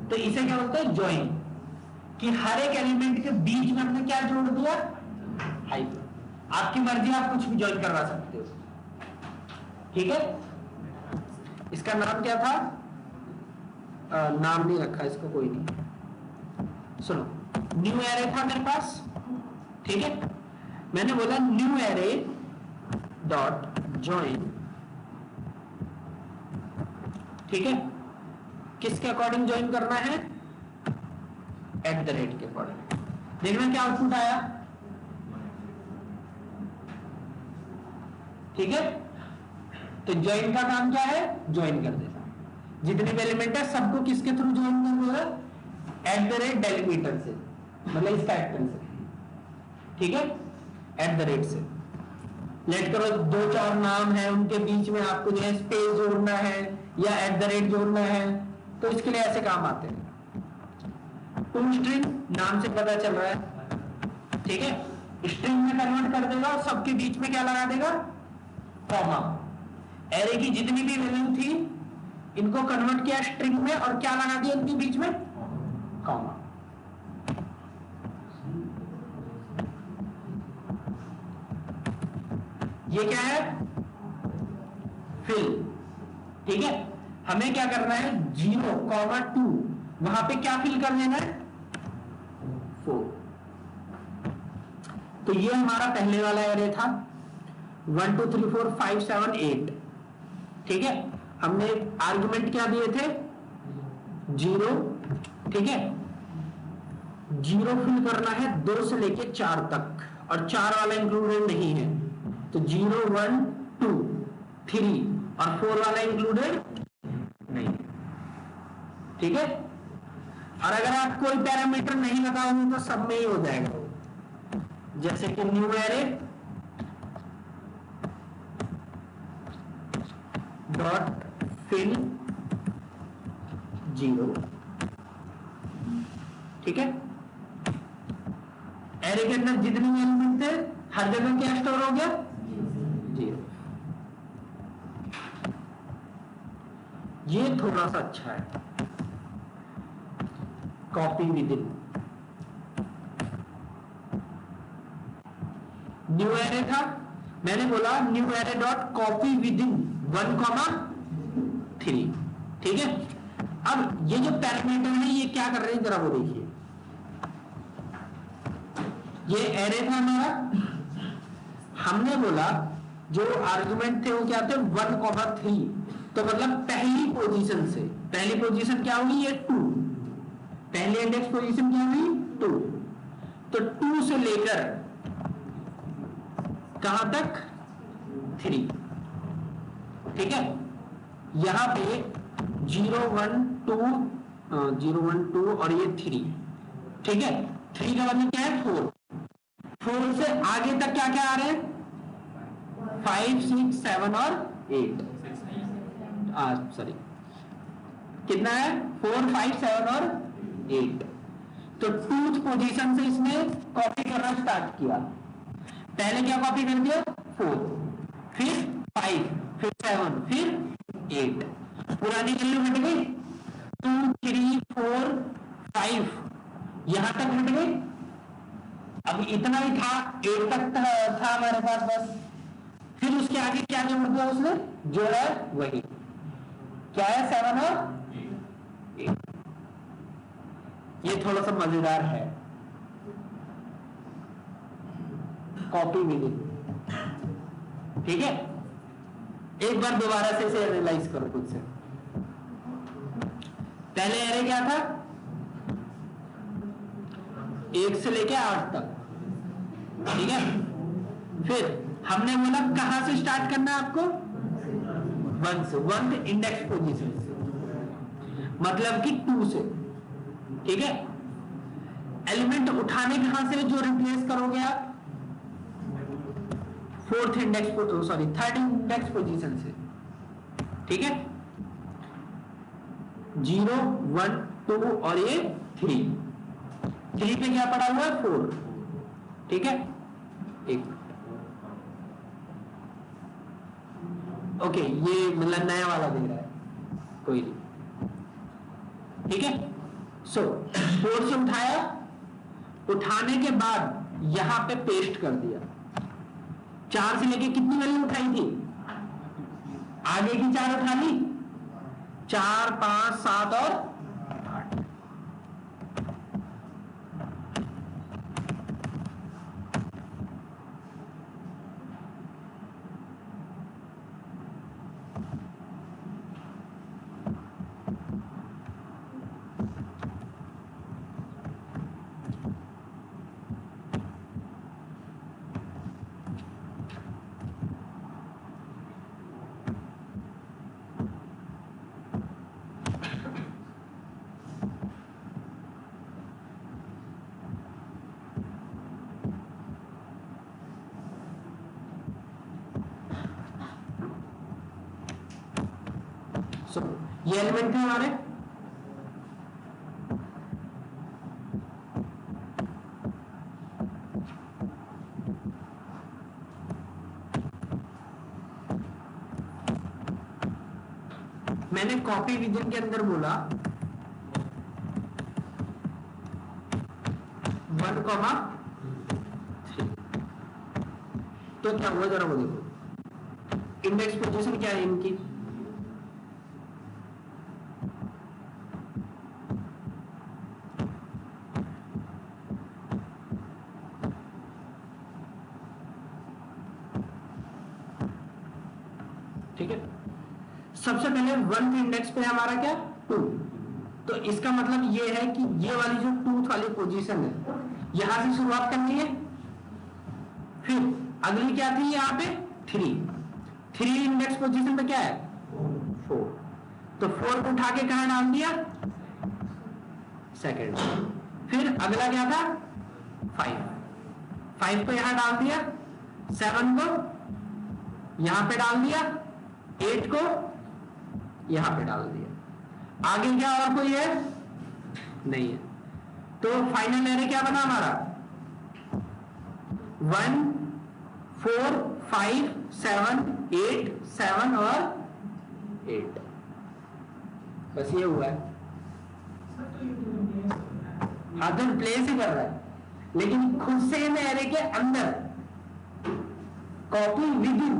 तो इसे क्या बोलते हैं, ज्वाइन, कि हर एक एलिमेंट के बीच में हमने क्या जोड़ दिया, हाइफन। आपकी मर्जी, आप कुछ भी ज्वाइन करवा सकते हो, ठीक है। इसका नाम क्या था, नाम नहीं रखा इसको, कोई नहीं। सुनो, न्यू एरे था मेरे पास, ठीक है। मैंने बोला न्यू एरे डॉट ज्वाइन, ठीक है। किसके अकॉर्डिंग ज्वाइन करना है, @ के अकॉर्डिंग। देखना क्या आउटपुट आया, ठीक है। तो ज्वाइन का काम क्या है, ज्वाइन कर देना। जितने भी एलिमेंट है सबको किसके थ्रू ज्वाइन कर देगा, @डेलीमीटर से, मतलब इस कैरेक्टर से, ठीक है, @ से। लेट करो दो चार नाम है, उनके बीच में आपको जो है स्पेस जोड़ना है या @ जोड़ना है, तो इसके लिए ऐसे काम आते हैं। टू स्ट्रिंग नाम से पता चल रहा है, ठीक है, स्ट्रिंग में कन्वर्ट कर देगा और सबके बीच में क्या लगा देगा, कॉमा। एरे की जितनी भी वैल्यू थी इनको कन्वर्ट किया स्ट्रिंग में और क्या लगा दिया इनके बीच में, कॉमा। ये क्या है, फिल, ठीक है। हमें क्या करना है, 0,2 वहां पे क्या फिल कर देना है, 4। तो ये हमारा पहले वाला एरे था, 1 2 3 4 5 7 8, ठीक है। हमने आर्गुमेंट क्या दिए थे, 0, ठीक है। 0 फिल करना है 2 से लेके 4 तक, और 4 वाला इंक्लूडेड नहीं है, तो 0 1 2 3 और 4 वाला इंक्लूडेड नहीं, ठीक है। और अगर आप कोई पैरामीटर नहीं लगाओगे तो सब में ही हो जाएगा, जैसे कि न्यू एरे डॉट फिल 0, ठीक है। एरे के अंदर जितने एलिमेंट थे हर जगह क्या स्टोर हो गया, 0। ये थोड़ा सा अच्छा है, copy with in. New array था, मैंने बोला new array dot copy with in 1,3, ठीक है। अब ये जो पैरामीटर है ये क्या कर रहे हैं जरा वो देखिए। ये एरे था हमारा, हमने बोला जो आर्गुमेंट थे वो क्या थे, 1,3, तो मतलब पहली पोजीशन से, पहली पोजीशन क्या होगी, ये 2, पहली इंडेक्स पोजीशन क्या होगी, 2। तो 2 से लेकर कहां तक, 3, ठीक है। यहां पे 0 1 2 और ये 3, ठीक है। 3 का मतलब क्या है, 4। 4 से आगे तक क्या क्या आ रहे हैं, 5 6 7 और 8, सॉरी कितना है, 4 5 7 और 8। तो 2th पोजीशन से इसने कॉपी करना स्टार्ट किया। पहले क्या कॉपी कर दिया, 4, फिर 5, फिर 7, फिर 8। पुरानी वैल्यू हट गई, 2 3 4 5 यहां तक हट गई। अब इतना ही था, 8 तक था हमारे पास बस। फिर उसके आगे क्या जोड़ दिया उसने, जो है वही क्या है, 7 और 8। ये थोड़ा सा मजेदार है, कॉपी विद इन, ठीक है। एक बार दोबारा से इसे एनालाइज करो खुद से। पहले एरे क्या था, 1 से लेके 8 तक, ठीक है। फिर हमने बोला कहां से स्टार्ट करना है आपको, 1 से, 1 इंडेक्स पोजीशन से, मतलब कि 2 से, ठीक है। एलिमेंट उठाने कहां से, जो रिप्लेस करोगे आप, 4th index, sorry 3rd index position से, ठीक है। 0 1 2 और ये 3 पे क्या पड़ा हुआ है, 4, ठीक है। एक ओके, ये मतलब नया वाला दे रहा है, कोई नहीं, ठीक है। सो 4 से उठाया, उठाने के बाद यहां पे पेस्ट कर दिया। 4 से लेके कितनी वैल्यू उठाई थी, आगे की 4 उठा ली, 4 5 7 और 8। सुनो ये एलिमेंट थे हमारे, मैंने कॉपी विजन के अंदर बोला 1,3 तो क्या हुआ जरा वो देखो, इंडेक्स पोजीशन क्या है इनकी, ठीक है। सबसे पहले 1 इंडेक्स पे हमारा क्या 2, तो इसका मतलब ये है कि ये वाली जो 2 वाली पोजीशन है यहां से शुरुआत करनी है, फिर अगली क्या थी यहाँ पे 3 इंडेक्स पोजीशन पे क्या है 4, तो 4 को उठा के कहां डाल दिया सेकंड, फिर अगला क्या था 5 को यहां डाल दिया, 7 को यहां पे डाल दिया, 8 को यहां पे डाल दिया, आगे क्या और कोई है नहीं है, तो फाइनल एरे क्या बना हमारा 1 4 5 7 8 7 और 8, बस ये हुआ है। हाँ तो प्लेस ही कर रहा है, लेकिन खुद से इन एरे के अंदर कॉपी विद इन,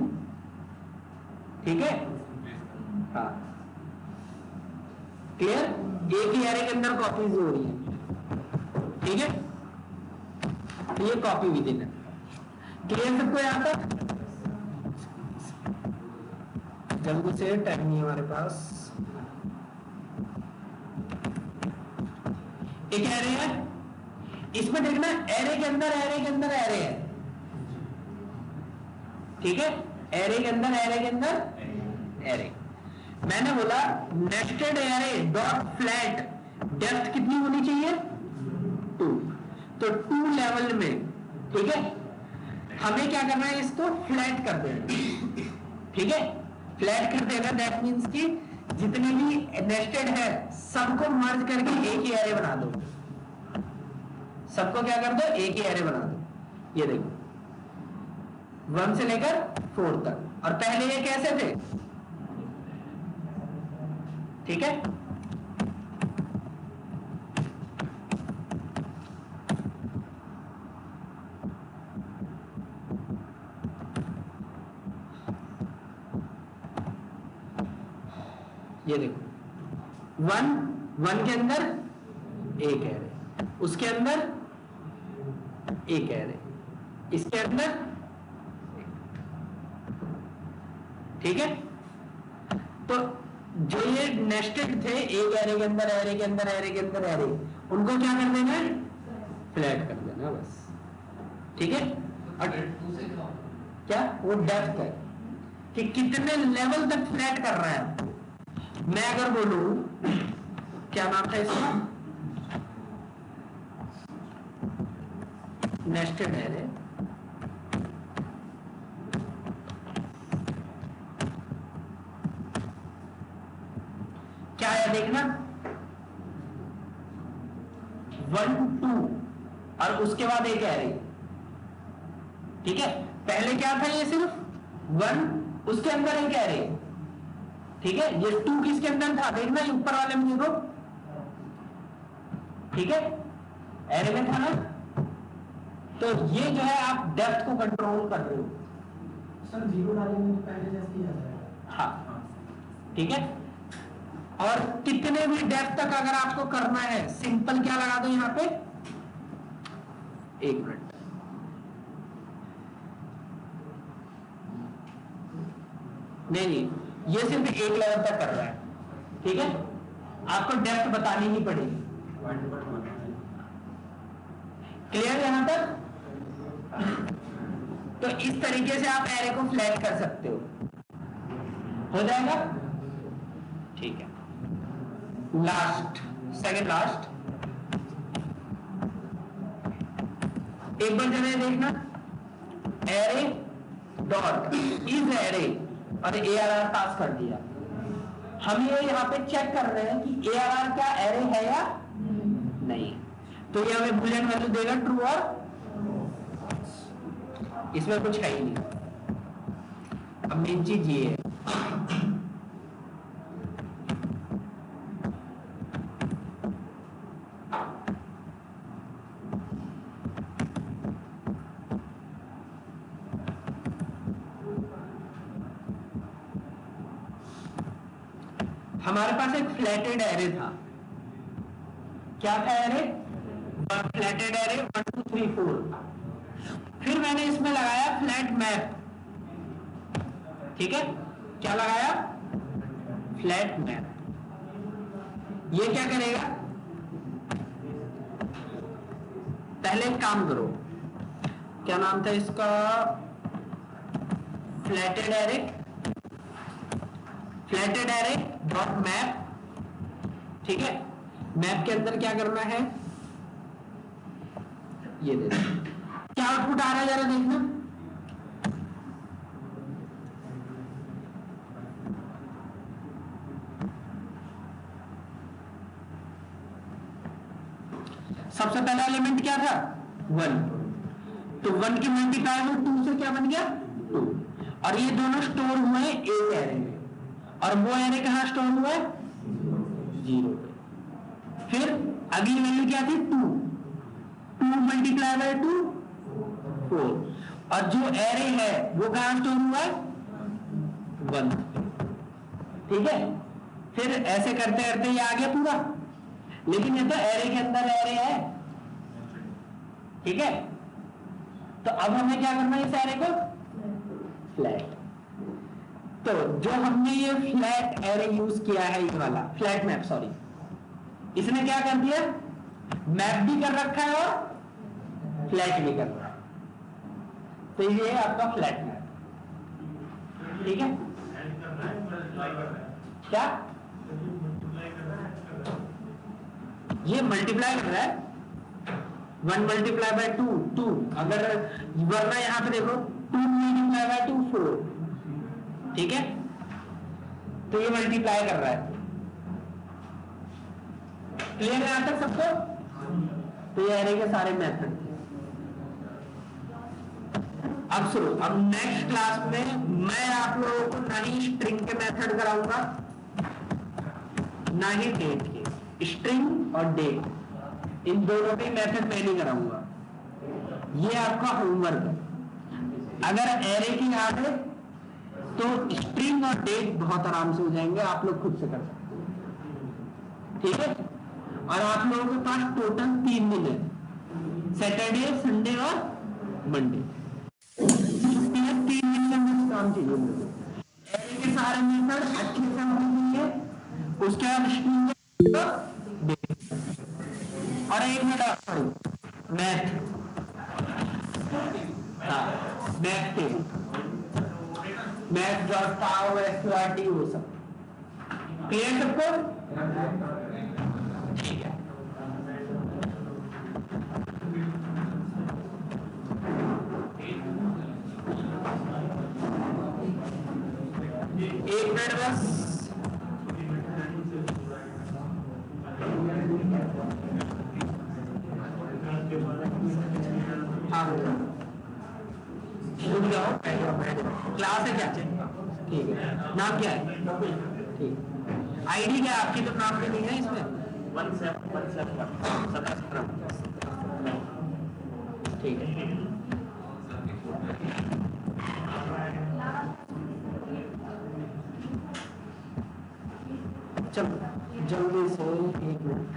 ठीक है। हाँ क्लियर, एक ही एरे के अंदर कॉपीज हो रही है, ठीक है, तो ये कॉपी विद इन है। क्लियर सबको यहाँ तक? जल्दी से, टाइम नहीं हमारे पास। एक एरे है, इसमें देखना एरे के अंदर एरे के अंदर एरे है, ठीक है, एरे के अंदर एरे के अंदर एरे। मैंने बोला nested array dot flat depth कितनी होनी चाहिए 2, तो 2 लेवल में, ठीक है, हमें क्या करना है इसको फ्लैट कर देना, ठीक है, फ्लैट कर देना, दैट मींस कि जितने भी नेस्टेड है सबको मर्ज करके एक ही एरे बना दो, सबको क्या कर दो एक ही एरे बना दो। ये देखो 1 से लेकर 4 तक, और पहले ये कैसे थे, ठीक है, ये देखो 1 के अंदर एक एरे, उसके अंदर एक एरे, इसके अंदर, ठीक है, तो जो ये नेस्टेड थे एक एरे के अंदर एरे के अंदर एरे के अंदर एरे, उनको क्या कर देना है फ्लैट कर देना बस, ठीक है। और क्या वो डेप्थ है कि कितने लेवल तक फ्लैट कर रहा है। मैं अगर बोलूं क्या नाम था इसका, नेस्टेड एरे, क्या है देखना 1 2 और उसके बाद एक एरे, ठीक है, पहले क्या था ये सिर्फ 1 उसके अंदर एक एरे, ठीक है, ये 2 किसके अंदर था देखना, ऊपर वाले में देखो, ठीक है, एरे में था ना, तो ये जो है आप डेप्थ को कंट्रोल कर रहे हो सर, 0 डालेंगे तो पहले जैसे ही आ जाएगा। हाँ ठीक है, और कितने भी डेप्थ तक अगर आपको करना है सिंपल क्या लगा दो यहां पे 1 मिनट, नहीं ये सिर्फ एक लेवल तक कर रहा है, ठीक है, आपको डेप्थ बतानी ही पड़ेगी। क्लियर यहां तक? तो इस तरीके से आप एरे को फ्लैट कर सकते हो जाएगा, ठीक है। लास्ट, सेकंड लास्ट, एक बार जरा देखना एरे डॉट इज एरे और ARR पास कर दिया, हम ये यहाँ पे चेक कर रहे हैं कि ARR का एरे है या नहीं, तो ये हमें बुलियन वैल्यू देगा ट्रू और इसमें कुछ है ही नहीं। अब मेन चीज ये है, हमारे पास एक फ्लैटेड एरे था। क्या था एरे? Flattened array 1 2 3 4। फिर मैंने इसमें लगाया फ्लैट मैप। ठीक है, क्या लगाया? Flat map. ये क्या करेगा? पहले एक काम करो, क्या नाम था इसका? Flattened array, flattened array dot map. ठीक है, मैप के अंदर क्या करना है? ये देखो क्या आउटपुट आ रहा है, जरा देखना। सबसे पहला एलिमेंट क्या था? 1। तो 1 की मल्टीप्लाई में 2 से क्या बन गया? 2। और ये दोनों स्टोर हुए एक एरे में, और वो एरे कहां स्टोर हुआ है? 0 पे। फिर अगली वैल्यू क्या थी? 2। 2 मल्टीप्लाई बाय 2 4। और जो एरे है वो कहां स्टोर हुआ है? 1। ठीक है, फिर ऐसे करते करते ये आ गया पूरा, लेकिन ये तो एरे के अंदर एरे है। ठीक है, तो अब हमें क्या करना है? इस एरे को फ्लैट। तो जो हमने ये फ्लैट एरे यूज किया है, ये वाला फ्लैट मैप, सॉरी, इसने क्या कर दिया? मैप भी कर रखा है और फ्लैट भी कर रहा है। तो ये है आपका फ्लैट मैप। ठीक है, क्या ये मल्टीप्लाई कर रहा है? 1 मल्टीप्लाई बाय 2 2। अगर वरना यहां पे देखो 2 मल्टीप्लाई बाय 2 4। ठीक है, तो ये मल्टीप्लाई कर रहा है। क्लियर है यहां तक सबको? तो ये एरे के सारे मेथड। अब सुनो, अब नेक्स्ट क्लास में मैं आप लोगों को ना ही स्ट्रिंग के मेथड कराऊंगा, ना ही डेट के। स्ट्रिंग और डेट, इन दोनों के मेथड मैं नहीं कराऊंगा। ये आपका होमवर्क है। अगर एरे की याद है तो स्ट्रिंग और डेट बहुत आराम से हो जाएंगे, आप लोग खुद से कर सकते हो। ठीक है, और आप लोगों के पास टोटल 3 दिन है, सैटरडे, संडे और मंडे। 3 दिन के अंदर काम चाहिए मुझे। एरे के सारे मेथड अच्छे से होने चाहिए, उसके बाद स्ट्रिंग और एक मिनट मैथ, हाँ मैथ टेबल, मैथ डॉट पाव SQRT वो सब क्लियर सबको? ठीक है, एक मिनट बस। हाँ रुक जाओ, क्लास है क्या? ठीक है, नाम क्या है? ठीक, आईडी क्या है आपकी? तो नाम भी नहीं है इसमें। 1717 ठीक है। चलो जल्दी से 1 मिनट।